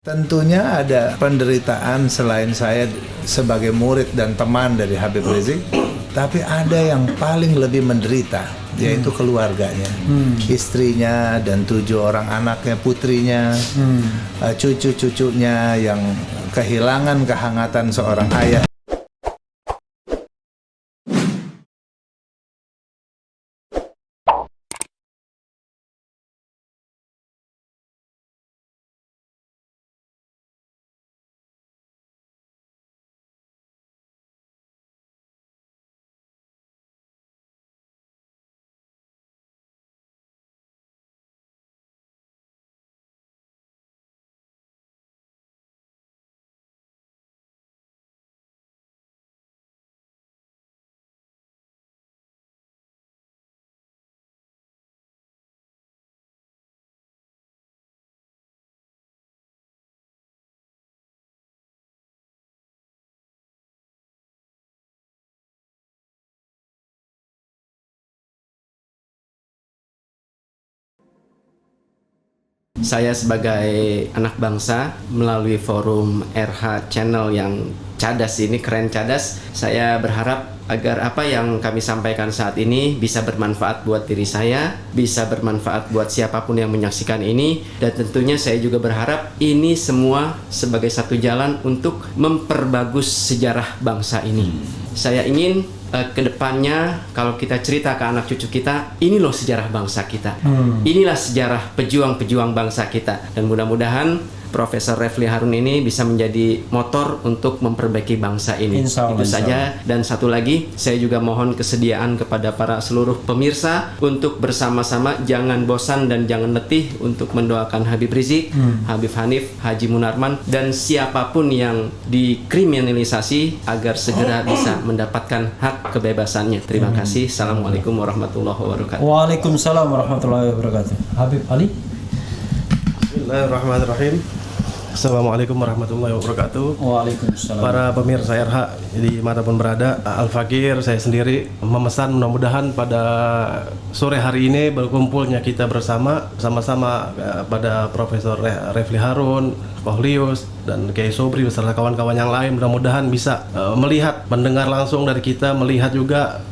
Tentunya ada penderitaan selain saya sebagai murid dan teman dari Habib Rizik, tapi ada yang paling lebih menderita, yaitu keluarganya, istrinya dan 7 orang anaknya, putrinya, cucu-cucunya yang kehilangan kehangatan seorang ayah. Saya sebagai anak bangsa melalui forum RH Channel yang cadas ini, keren cadas, saya berharap agar apa yang kami sampaikan saat ini bisa bermanfaat buat diri saya, bisa bermanfaat buat siapapun yang menyaksikan ini, dan tentunya saya juga berharap ini semua sebagai satu jalan untuk memperbagus sejarah bangsa ini. Saya ingin kedepannya kalau kita cerita ke anak cucu kita, ini loh sejarah bangsa kita, inilah sejarah pejuang-pejuang bangsa kita, dan mudah-mudahan Profesor Refli Harun ini bisa menjadi motor untuk memperbaiki bangsa ini. Itu saja. Dan satu lagi, saya juga mohon kesediaan kepada para seluruh pemirsa untuk bersama-sama jangan bosan dan jangan letih untuk mendoakan Habib Rizik, Habib Hanif, Haji Munarman, dan siapapun yang dikriminalisasi agar segera bisa mendapatkan hak kebebasannya. Terima kasih. Assalamualaikum warahmatullahi wabarakatuh. Waalaikumsalam warahmatullahi wabarakatuh. Habib Ali. Bismillahirrahmanirrahim. Assalamualaikum warahmatullahi wabarakatuh. Waalaikumsalam. Para pemirsa RH di manapun berada, Al-Fakir, saya sendiri memesan mudah-mudahan pada sore hari ini berkumpulnya kita sama-sama pada Profesor Refli Harun, Kohlius, dan Kiai Sobri beserta kawan-kawan yang lain, mudah-mudahan bisa melihat, mendengar langsung dari kita, melihat juga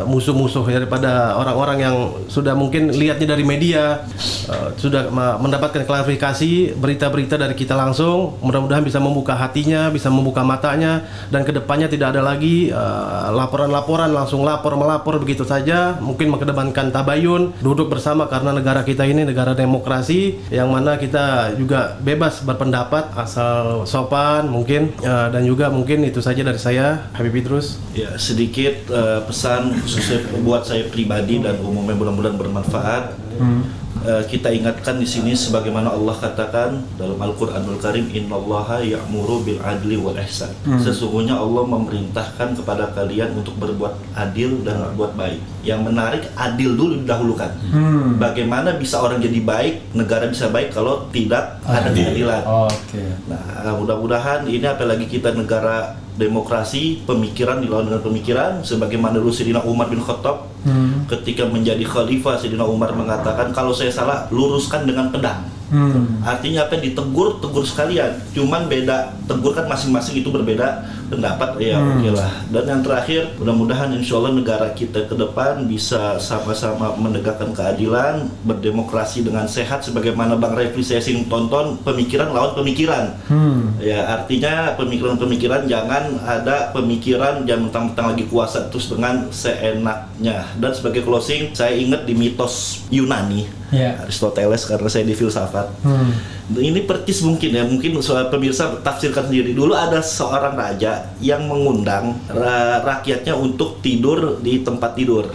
musuh-musuh daripada orang-orang yang sudah mungkin lihatnya dari media, sudah mendapatkan klarifikasi berita-berita dari kita langsung. Mudah-mudahan bisa membuka hatinya, bisa membuka matanya, dan kedepannya tidak ada lagi laporan-laporan langsung melapor begitu saja. Mungkin mengedepankan tabayun, duduk bersama, karena negara kita ini negara demokrasi yang mana kita juga bebas berpendapat asal sopan mungkin, dan juga mungkin itu saja dari saya, Habib Idrus. Ya, sedikit pesan khususnya buat saya pribadi dan umumnya, mudah-mudahan bermanfaat. Kita ingatkan di sini sebagaimana Allah katakan dalam Al-Qur'anul Karim, innallaha ya'muru bil adli wal ihsan. Sesungguhnya Allah memerintahkan kepada kalian untuk berbuat adil dan berbuat baik. Yang menarik, adil dulu didahulukan. Bagaimana bisa orang jadi baik, negara bisa baik kalau tidak ada keadilan. Nah, mudah-mudahan ini, apalagi kita negara demokrasi, pemikiran dilawan dengan pemikiran, sebagaimana dulu Sayyidina Umar bin Khattab ketika menjadi khalifah, Sayyidina Umar mengatakan, kalau saya salah luruskan dengan pedang. Artinya apa? Ditegur, tegur sekalian. Cuman beda, tegur kan masing-masing itu berbeda pendapat, ya oke lah. Dan yang terakhir, mudah-mudahan insya Allah negara kita ke depan bisa sama-sama menegakkan keadilan, berdemokrasi dengan sehat, sebagaimana Bang Refli saya sering tonton, pemikiran lawan pemikiran. Ya, artinya pemikiran-pemikiran, jangan ada pemikiran jangan mentang-mentang lagi kuasa terus dengan seenaknya. Dan sebagai closing, saya ingat di mitos Yunani, Aristoteles, karena saya di filsafat. Ini percis mungkin soal pemirsa tafsirkan sendiri. Dulu ada seorang raja yang mengundang rakyatnya untuk tidur di tempat tidur.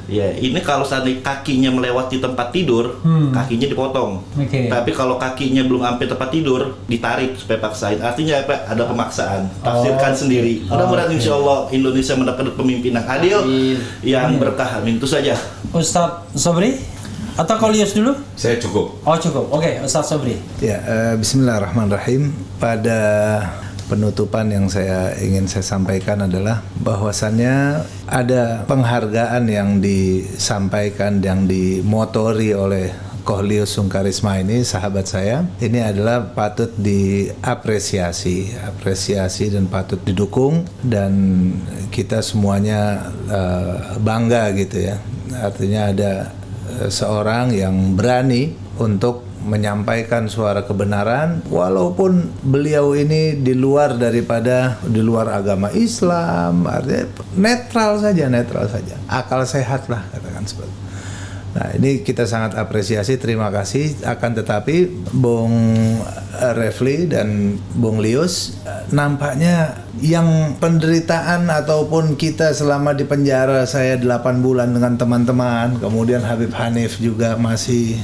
Ya, ini kalau seandainya kakinya melewati tempat tidur, kakinya dipotong. Tapi kalau kakinya belum sampai tempat tidur, ditarik supaya paksain. Artinya apa? Ada pemaksaan. Tafsirkan sendiri. Mudah-mudahan insya Allah Indonesia mendapatkan pemimpin yang adil, yang berkah. Amin. Itu saja. Ustadz Sobri atau Kohlius dulu? Saya cukup. Oh cukup. Oke, Ustadz Sobri. Ya, Bismillahirrahmanirrahim. Pada penutupan yang ingin saya sampaikan adalah bahwasannya ada penghargaan yang disampaikan, yang dimotori oleh Kohlius Sungkarisma ini, sahabat saya, ini adalah patut diapresiasi, dan patut didukung, dan kita semuanya bangga gitu ya. Artinya ada seorang yang berani untuk menyampaikan suara kebenaran walaupun beliau ini di luar agama Islam, artinya netral saja, akal sehat lah katakan seperti itu. Nah, ini kita sangat apresiasi, terima kasih. Akan tetapi Bung Refli dan Bung Lius, nampaknya yang penderitaan ataupun kita selama di penjara, saya 8 bulan dengan teman-teman, kemudian Habib Hanif juga masih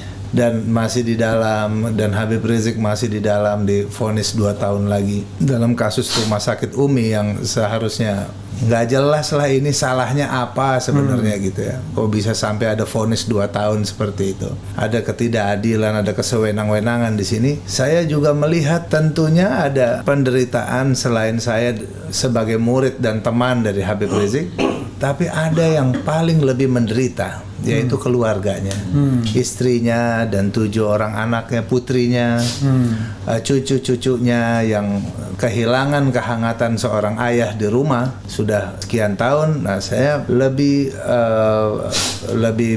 di dalam, dan Habib Rizik masih di dalam, divonis 2 tahun lagi dalam kasus rumah sakit Umi yang seharusnya nggak jelas lah ini salahnya apa sebenarnya gitu ya. Kok bisa sampai ada vonis 2 tahun seperti itu? Ada ketidakadilan, ada kesewenang-wenangan di sini. Saya juga melihat tentunya ada penderitaan selain saya sebagai murid dan teman dari Habib Rizik, tapi ada yang paling lebih menderita, yaitu keluarganya, istrinya dan 7 orang anaknya, putrinya, cucu-cucunya yang kehilangan kehangatan seorang ayah di rumah sudah sekian tahun. Nah, saya lebih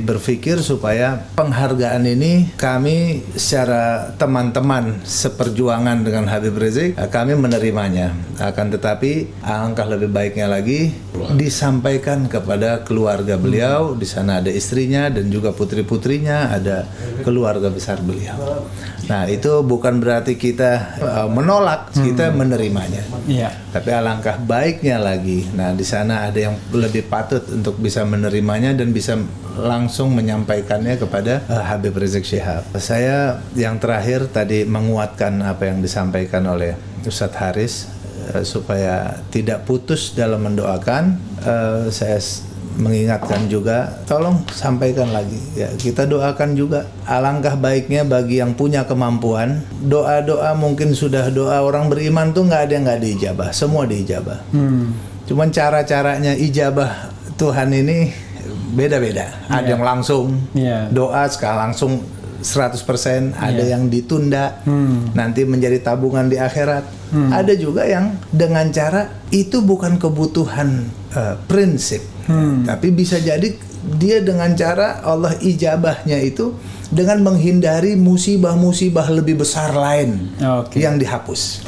berpikir supaya penghargaan ini kami secara teman-teman seperjuangan dengan Habib Rizik, kami menerimanya. Akan tetapi alangkah lebih baiknya lagi disampaikan kepada keluarga beliau. Di sana ada istrinya dan juga putri-putrinya, ada keluarga besar beliau. Nah, itu bukan berarti kita menolak, kita menerimanya. Iya. Tapi alangkah baiknya lagi. Nah, di sana ada yang lebih patut untuk bisa menerimanya dan bisa langsung menyampaikannya kepada Habib Rizik Syihab. Saya yang terakhir tadi menguatkan apa yang disampaikan oleh Ustadz Haris, supaya tidak putus dalam mendoakan. Saya mengingatkan juga, tolong sampaikan lagi ya, kita doakan juga. Alangkah baiknya bagi yang punya kemampuan, doa-doa mungkin sudah doa orang beriman tuh nggak ada yang nggak diijabah, semua diijabah. Cuman cara-caranya ijabah Tuhan ini beda-beda. Ada yang langsung doa sekarang langsung 100%, ada yang ditunda nanti menjadi tabungan di akhirat. Ada juga yang dengan cara itu bukan kebutuhan prinsip, tapi bisa jadi dia dengan cara Allah ijabahnya itu dengan menghindari musibah-musibah lebih besar lain yang dihapus.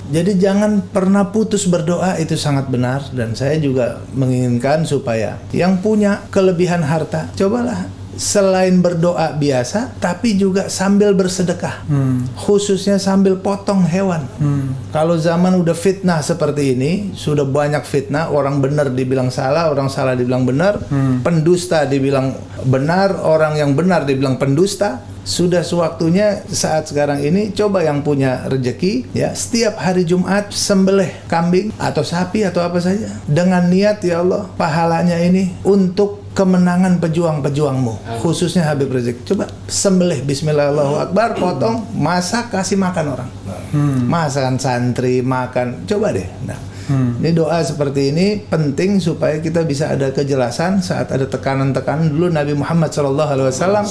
Jadi jangan pernah putus berdoa, itu sangat benar. Dan saya juga menginginkan supaya yang punya kelebihan harta, cobalah selain berdoa biasa, tapi juga sambil bersedekah, khususnya sambil potong hewan. Kalau zaman udah fitnah seperti ini, sudah banyak fitnah, orang benar dibilang salah, orang salah dibilang benar, pendusta dibilang benar, orang yang benar dibilang pendusta. Sudah sewaktunya saat sekarang ini, coba yang punya rezeki ya, setiap hari Jumat sembelih kambing atau sapi atau apa saja dengan niat, ya Allah, pahalanya ini untuk kemenangan pejuang-pejuangmu, khususnya Habib Rizik. Coba sembelih, bismillah, Allahu Akbar, potong, masak, kasih makan orang. Masakan santri, makan, coba deh. Nah, ini doa seperti ini penting supaya kita bisa ada kejelasan saat ada tekanan-tekanan. Dulu Nabi Muhammad SAW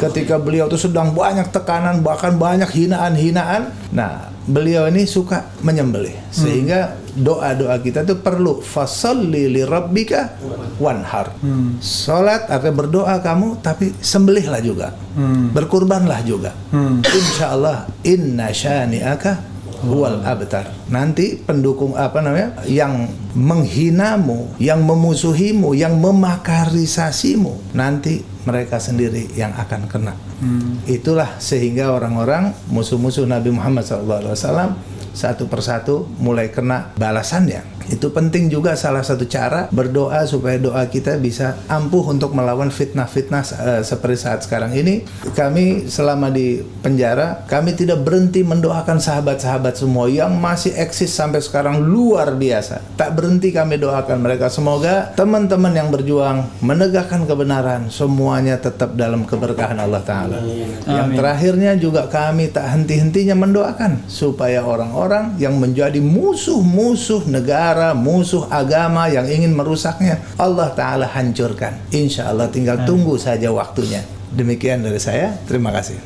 ketika beliau itu sedang banyak tekanan, bahkan banyak hinaan-hinaan, nah beliau ini suka menyembelih, sehingga doa-doa kita tuh perlu fasalli li rabbika wanhar. Salat artinya berdoa kamu, tapi sembelihlah juga, berkurbanlah juga. Insyaallah inna syani'aka huwal abtar. Nanti pendukung yang menghinamu, yang memusuhimu, yang memakarisasimu, nanti mereka sendiri yang akan kena. Itulah sehingga orang-orang musuh-musuh Nabi Muhammad SAW satu persatu mulai kena balasannya. Itu penting juga, salah satu cara berdoa supaya doa kita bisa ampuh untuk melawan fitnah-fitnah seperti saat sekarang ini. Kami selama di penjara, kami tidak berhenti mendoakan sahabat-sahabat semua yang masih eksis sampai sekarang, luar biasa. Tak berhenti kami doakan mereka. Semoga teman-teman yang berjuang menegakkan kebenaran semuanya tetap dalam keberkahan Allah Ta'ala. Yang terakhirnya juga kami tak henti-hentinya mendoakan supaya orang-orang yang menjadi musuh-musuh negara, musuh agama yang ingin merusaknya, Allah Ta'ala hancurkan. Insya Allah tinggal tunggu saja waktunya. Demikian dari saya, terima kasih.